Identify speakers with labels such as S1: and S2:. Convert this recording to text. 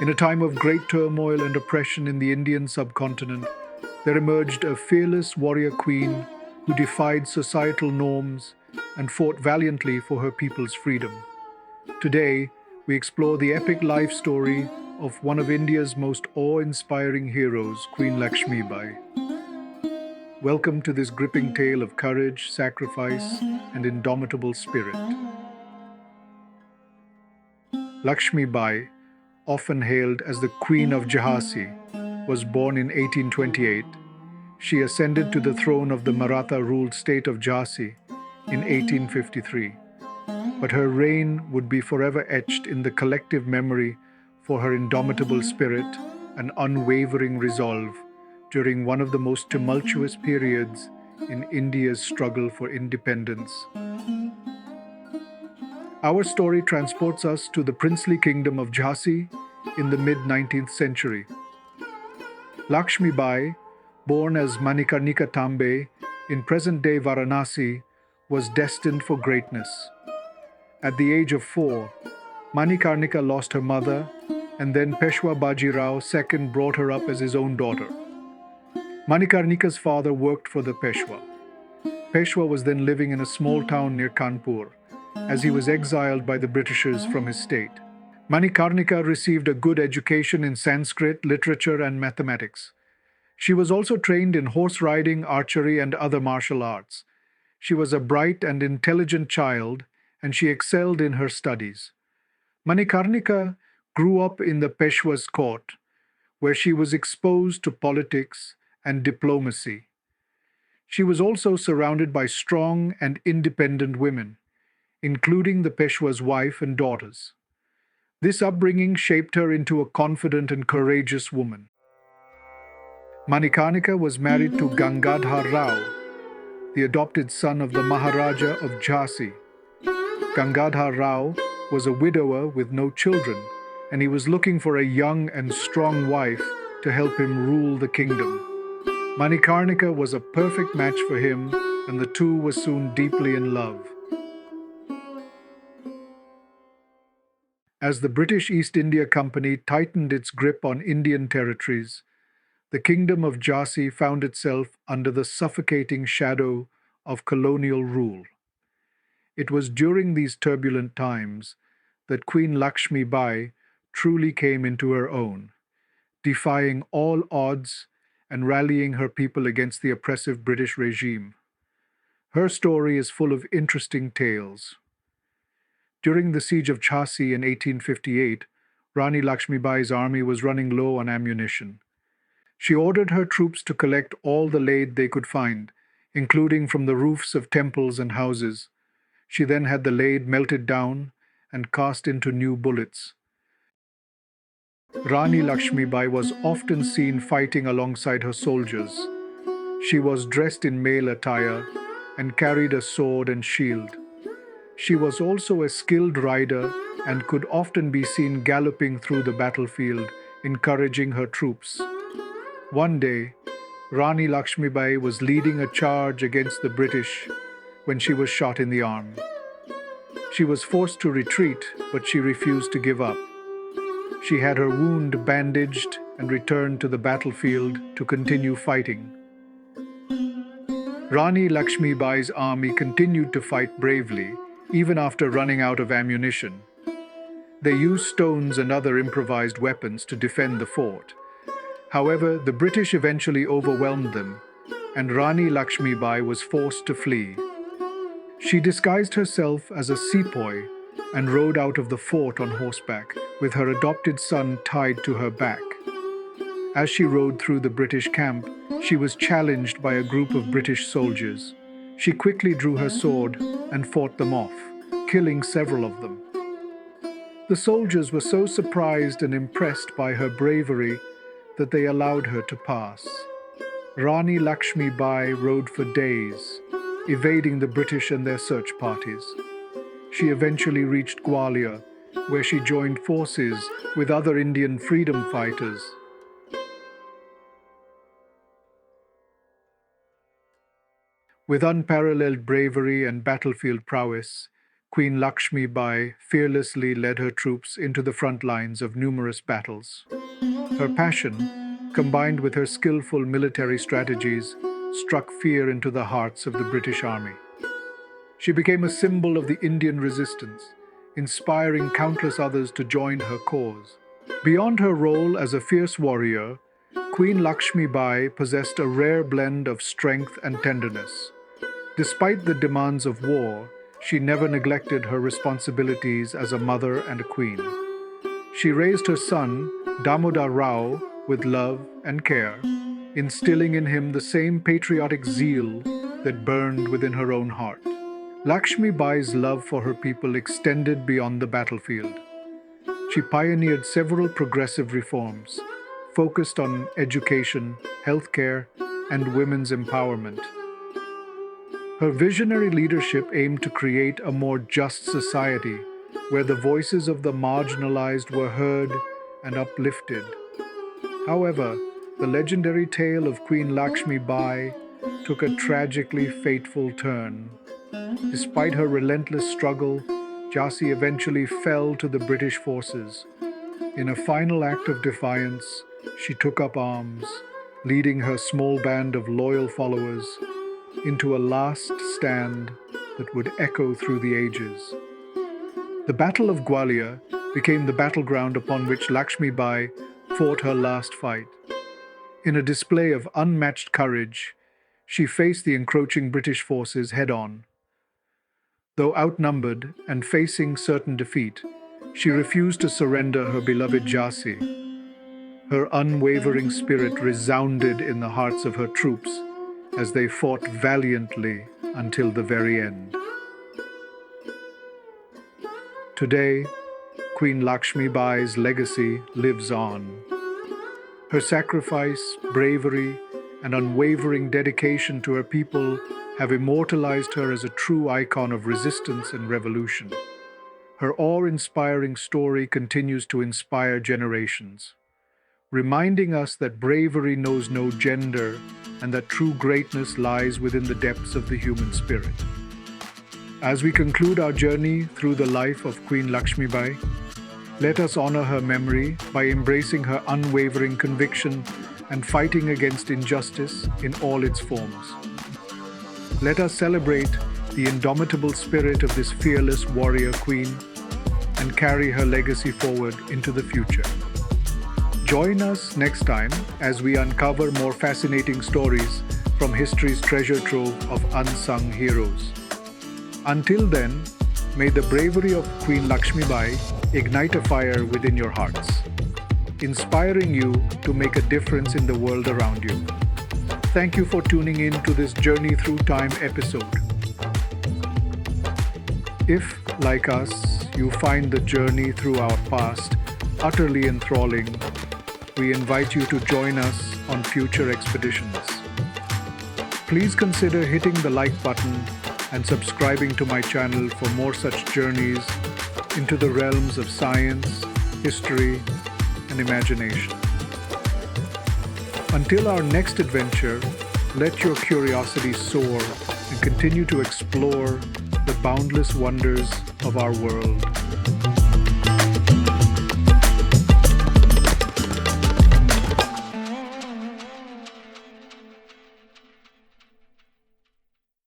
S1: In a time of great turmoil and oppression in the Indian subcontinent, there emerged a fearless warrior queen who defied societal norms and fought valiantly for her people's freedom. Today, we explore the epic life story of one of India's most awe-inspiring heroes, Queen Lakshmi Bai. Welcome to this gripping tale of courage, sacrifice, and indomitable spirit. Lakshmi Bai, often hailed as the Queen of Jhansi, was born in 1828. She ascended to the throne of the Maratha-ruled state of Jhansi in 1853. But her reign would be forever etched in the collective memory for her indomitable spirit and unwavering resolve during one of the most tumultuous periods in India's struggle for independence. Our story transports us to the princely kingdom of Jhansi in the mid-19th century. Lakshmi Bai, born as Manikarnika Tambe in present-day Varanasi, was destined for greatness. At the age of 4, Manikarnika lost her mother, and then Peshwa Baji Rao II brought her up as his own daughter. Manikarnika's father worked for the Peshwa. Peshwa was then living in a small town near Kanpur, as he was exiled by the Britishers from his state. Manikarnika received a good education in Sanskrit, literature, and mathematics. She was also trained in horse riding, archery, and other martial arts. She was a bright and intelligent child, and she excelled in her studies. Manikarnika grew up in the Peshwa's court, where she was exposed to politics and diplomacy. She was also surrounded by strong and independent women, including the Peshwa's wife and daughters. This upbringing shaped her into a confident and courageous woman. Manikarnika was married to Gangadhar Rao, the adopted son of the Maharaja of Jhansi. Gangadhar Rao was a widower with no children, and he was looking for a young and strong wife to help him rule the kingdom. Manikarnika was a perfect match for him, and the two were soon deeply in love. As the British East India Company tightened its grip on Indian territories, the kingdom of Jhansi found itself under the suffocating shadow of colonial rule. It was during these turbulent times that Queen Lakshmi Bai truly came into her own, defying all odds and rallying her people against the oppressive British regime. Her story is full of interesting tales. During the siege of Jhansi in 1858, Rani Lakshmi Bai's army was running low on ammunition. She ordered her troops to collect all the lead they could find, including from the roofs of temples and houses. She then had the lead melted down and cast into new bullets. Rani Lakshmi Bai was often seen fighting alongside her soldiers. She was dressed in male attire and carried a sword and shield. She was also a skilled rider and could often be seen galloping through the battlefield, encouraging her troops. One day, Rani Lakshmi Bai was leading a charge against the British when she was shot in the arm. She was forced to retreat, but she refused to give up. She had her wound bandaged and returned to the battlefield to continue fighting. Rani Lakshmi Bai's army continued to fight bravely, even after running out of ammunition. They used stones and other improvised weapons to defend the fort. However, the British eventually overwhelmed them, and Rani Lakshmi Bai was forced to flee. She disguised herself as a sepoy and rode out of the fort on horseback, with her adopted son tied to her back. As she rode through the British camp, she was challenged by a group of British soldiers. She quickly drew her sword and fought them off, killing several of them. The soldiers were so surprised and impressed by her bravery that they allowed her to pass. Rani Lakshmi Bai rode for days, evading the British and their search parties. She eventually reached Gwalior, where she joined forces with other Indian freedom fighters. With unparalleled bravery and battlefield prowess, Queen Lakshmi Bai fearlessly led her troops into the front lines of numerous battles. Her passion, combined with her skillful military strategies, struck fear into the hearts of the British Army. She became a symbol of the Indian resistance, inspiring countless others to join her cause. Beyond her role as a fierce warrior, Queen Lakshmi Bai possessed a rare blend of strength and tenderness. Despite the demands of war, she never neglected her responsibilities as a mother and a queen. She raised her son, Damodar Rao, with love and care, instilling in him the same patriotic zeal that burned within her own heart. Lakshmi Bai's love for her people extended beyond the battlefield. She pioneered several progressive reforms, focused on education, healthcare, and women's empowerment. Her visionary leadership aimed to create a more just society where the voices of the marginalized were heard and uplifted. However, the legendary tale of Queen Lakshmi Bai took a tragically fateful turn. Despite her relentless struggle, Jhansi eventually fell to the British forces. In a final act of defiance, she took up arms, leading her small band of loyal followers into a last stand that would echo through the ages. The Battle of Gwalior became the battleground upon which Lakshmi Bai fought her last fight. In a display of unmatched courage, she faced the encroaching British forces head-on. Though outnumbered and facing certain defeat, she refused to surrender her beloved Jhansi. Her unwavering spirit resounded in the hearts of her troops as they fought valiantly until the very end. Today, Queen Lakshmi Bai's legacy lives on. Her sacrifice, bravery, and unwavering dedication to her people have immortalized her as a true icon of resistance and revolution. Her awe-inspiring story continues to inspire generations, reminding us that bravery knows no gender and that true greatness lies within the depths of the human spirit. As we conclude our journey through the life of Queen Lakshmi Bai, let us honor her memory by embracing her unwavering conviction and fighting against injustice in all its forms. Let us celebrate the indomitable spirit of this fearless warrior queen and carry her legacy forward into the future. Join us next time as we uncover more fascinating stories from history's treasure trove of unsung heroes. Until then, may the bravery of Queen Lakshmi Bai ignite a fire within your hearts, inspiring you to make a difference in the world around you. Thank you for tuning in to this Journey Through Time episode. If, like us, you find the journey through our past utterly enthralling, we invite you to join us on future expeditions. Please consider hitting the like button and subscribing to my channel for more such journeys into the realms of science, history, and imagination. Until our next adventure, let your curiosity soar and continue to explore the boundless wonders of our world.